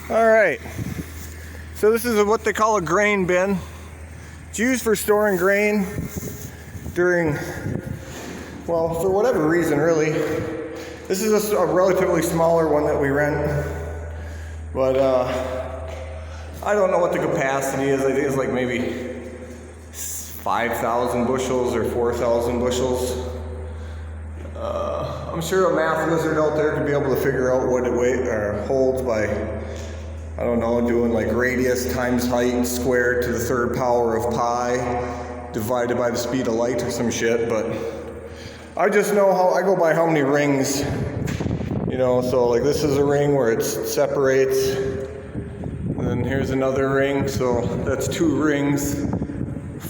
All right, so this is what they call a grain bin. It's used for storing grain during, well, for whatever reason, really. This is a relatively smaller one that we rent, but I don't know what the capacity is. I think it's like maybe 5,000 bushels or 4,000 bushels. I'm sure a math wizard out there could be able to figure out what it holds by, I don't know, doing like radius times height squared to the third power of pi divided by the speed of light or some shit. But I just know how I go by how many rings, you know. So like this is a ring where it separates, and then here's another ring, so that's 2 rings,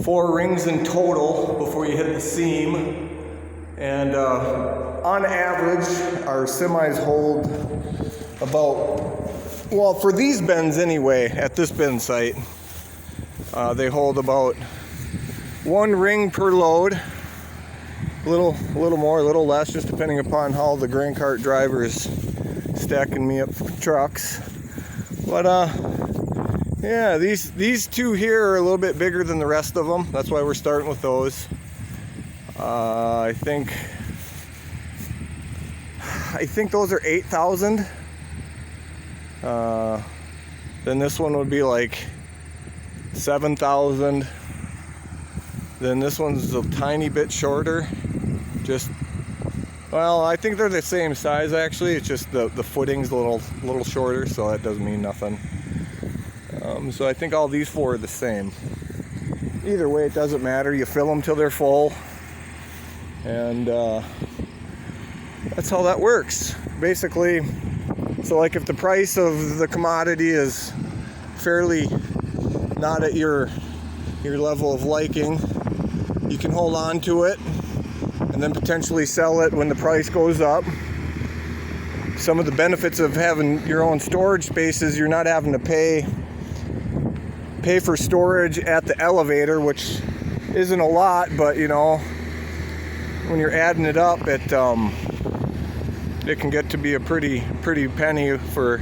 4 rings in total before you hit the seam. And on average, our semis hold about, well, for these bins anyway, at this bin site, they hold about 1 ring per load. A little more, a little less, just depending upon how the grain cart driver is stacking me up trucks. But yeah, these 2 here are a little bit bigger than the rest of them. That's why we're starting with those. I think those are 8,000. Then this one would be like 7,000. Then this one's a tiny bit shorter. Well, I think they're the same size actually. It's just the footing's a little shorter, so that doesn't mean nothing. So I think all these 4 are the same. Either way, it doesn't matter. You fill them till they're full. And that's how that works basically. So like if the price of the commodity is fairly not at your level of liking, you can hold on to it and then potentially sell it when the price goes up. Some of the benefits of having your own storage space is you're not having to pay for storage at the elevator, which isn't a lot, but you know, when you're adding it up, it can get to be a pretty penny for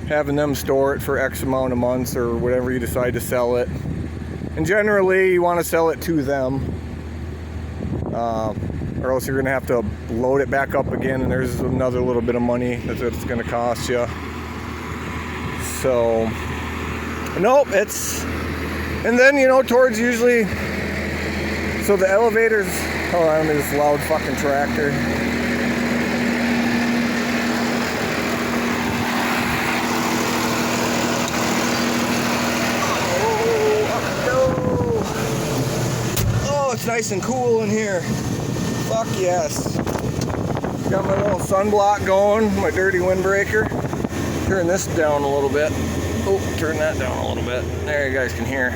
having them store it for X amount of months or whatever you decide to sell it. And generally, you want to sell it to them, or else you're going to have to load it back up again, and there's another little bit of money that it's going to cost you. So, nope, and then, you know, towards usually, so the elevators. Hold on, this loud fucking tractor. Oh, it's nice and cool in here. Fuck yes. Got my little sunblock going, my dirty windbreaker. Turn this down a little bit. Oh, turn that down a little bit. There, you guys can hear.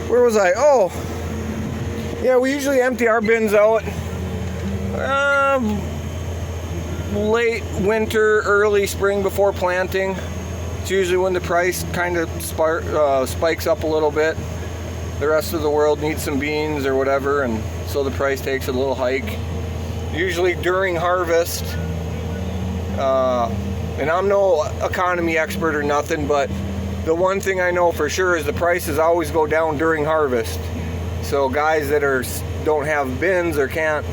Where was I? Oh. Yeah, we usually empty our bins out late winter, early spring before planting. It's usually when the price kind of spikes up a little bit. The rest of the world needs some beans or whatever, and so the price takes a little hike. Usually during harvest, and I'm no economy expert or nothing, but the one thing I know for sure is the prices always go down during harvest. So guys that don't have bins or can't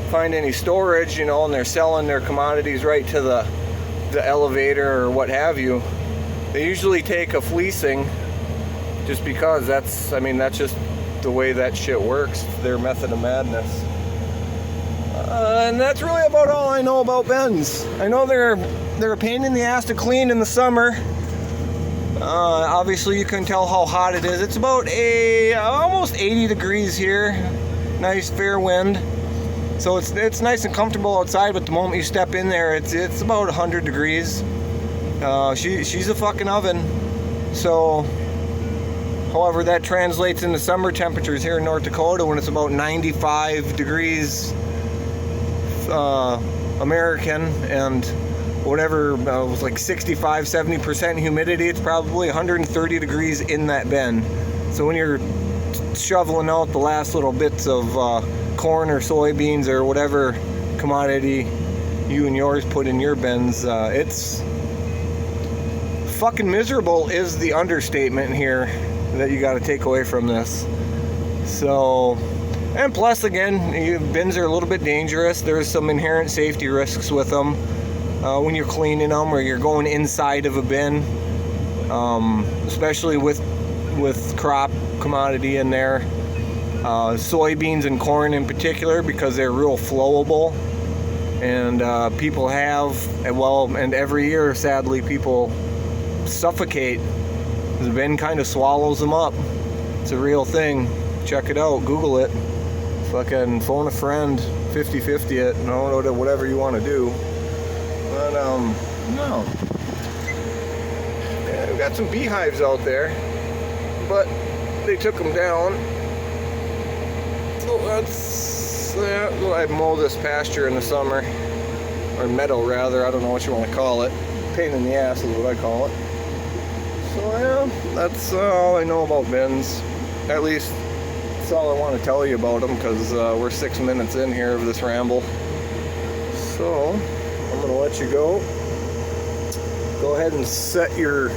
find any storage, you know, and they're selling their commodities right to the elevator or what have you, they usually take a fleecing, just because that's just the way that shit works, their method of madness. And that's really about all I know about bins. I know they're a pain in the ass to clean in the summer. Obviously you can tell how hot it is. It's about almost 80 degrees here. Nice fair wind. So it's nice and comfortable outside, but the moment you step in there, it's about 100 degrees. She's a fucking oven. So, however, that translates into summer temperatures here in North Dakota when it's about 95 degrees American and whatever, with like 65-70% humidity, it's probably 130 degrees in that bin. So when you're shoveling out the last little bits of corn or soybeans or whatever commodity you and yours put in your bins, it's fucking miserable is the understatement here that you got to take away from this. So, and plus again, bins are a little bit dangerous. There's some inherent safety risks with them when you're cleaning them or you're going inside of a bin, especially with crop commodity in there. Soybeans and corn in particular, because they're real flowable, and people have, and every year sadly people suffocate. The bin kind of swallows them up. It's a real thing. Check it out, Google it, fucking phone a friend, 50-50 it, no, whatever you want to do. But no, yeah, we've got some beehives out there, but they took them down. So that's I mow this pasture in the summer, or meadow rather, I don't know what you want to call it. Pain in the ass is what I call it. So yeah, that's all I know about bins. At least that's all I want to tell you about them, because we're 6 minutes in here of this ramble. So I'm gonna let you go. Go ahead and set your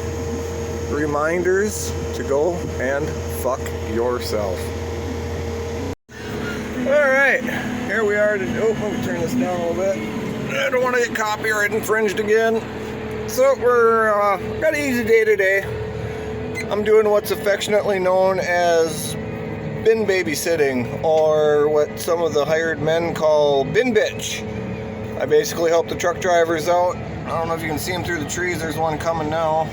reminders to go and fuck yourself. Alright, here we are. Let me turn this down a little bit. I don't want to get copyright infringed again. So we're got an easy day today. I'm doing what's affectionately known as bin babysitting, or what some of the hired men call bin bitch. I basically help the truck drivers out. I don't know if you can see them through the trees. There's one coming now.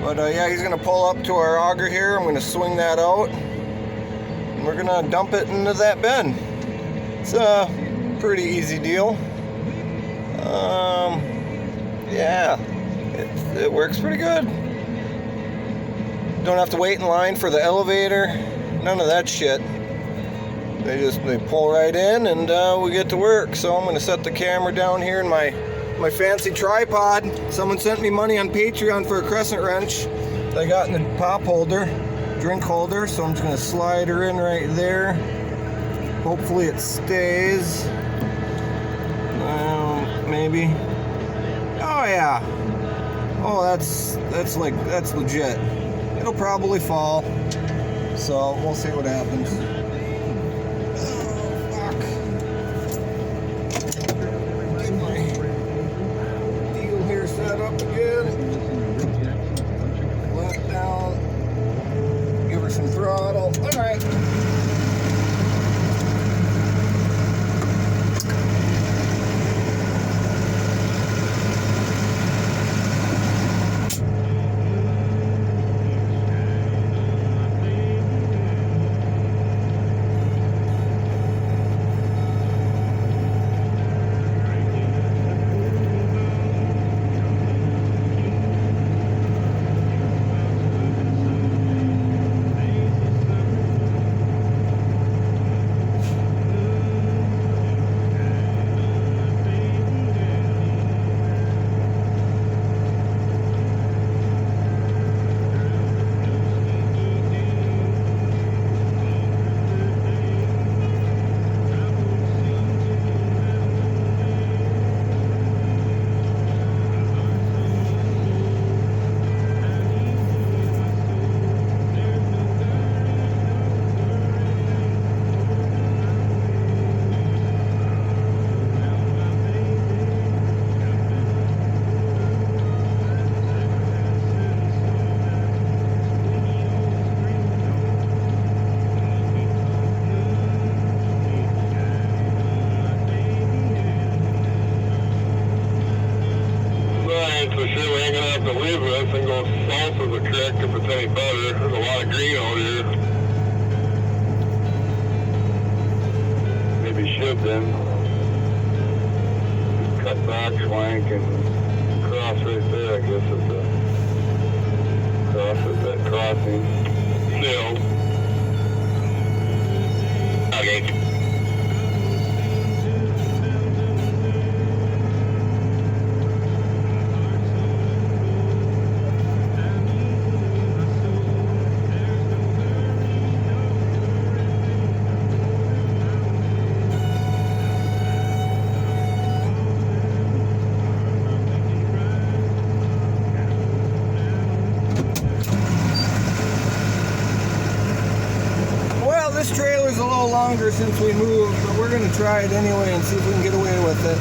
But yeah, he's going to pull up to our auger here. I'm going to swing that out. And we're going to dump it into that bin. It's a pretty easy deal. Yeah, it works pretty good. Don't have to wait in line for the elevator. None of that shit. They pull right in and we get to work. So I'm going to set the camera down here in my fancy tripod. Someone sent me money on Patreon for a crescent wrench that I got in the pop holder, drink holder. So I'm just going to slide her in right there. Hopefully it stays. Maybe. Oh yeah. Oh, that's legit. It'll probably fall. So we'll see what happens. Oh, fuck. Get my deal here set up again. Let it down. Give her some throttle. Alright. For sure, we ain't gonna have to leave this and go south of the creek if it's any better. There's a lot of green out here. Maybe should then cut back, flank, and cross right there. I guess it's a cross at that crossing. Still. Okay. longer since we moved, but we're gonna try it anyway and see if we can get away with it.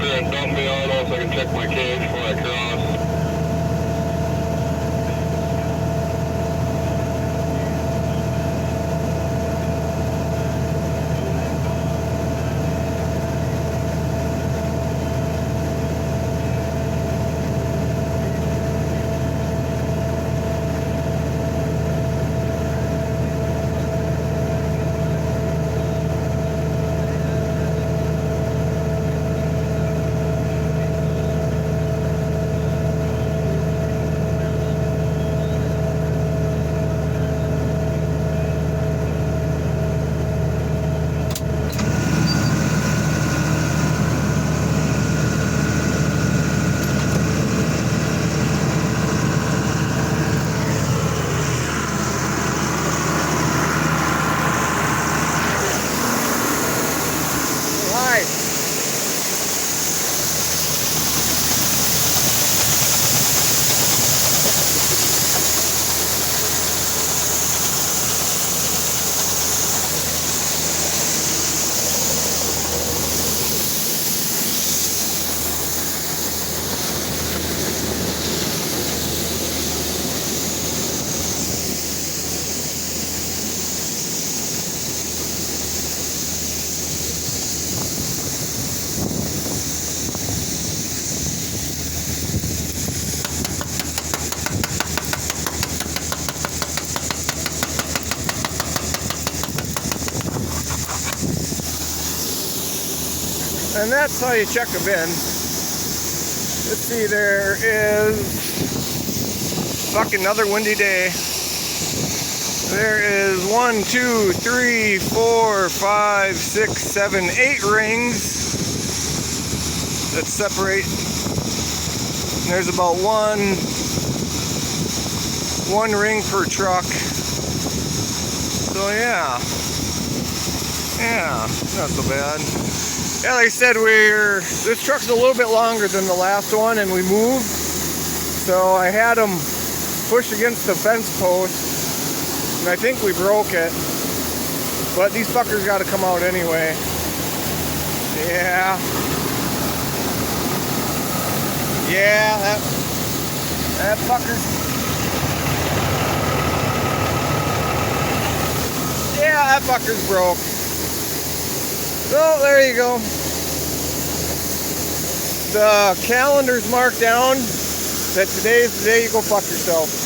And dump me auto so I can check my cage before I cross. And that's how you check a bin. Let's see, there is fucking another windy day. There is 1, 2, 3, 4, 5, 6, 7, 8 rings that separate. And there's about one ring per truck. So yeah, not so bad. Yeah, like I said, this truck's a little bit longer than the last one, and we moved. So I had them push against the fence post, and I think we broke it. But these fuckers got to come out anyway. Yeah, that fucker's. Yeah, that fucker's broke. So there you go. The calendar's marked down that today's the day you go fuck yourself.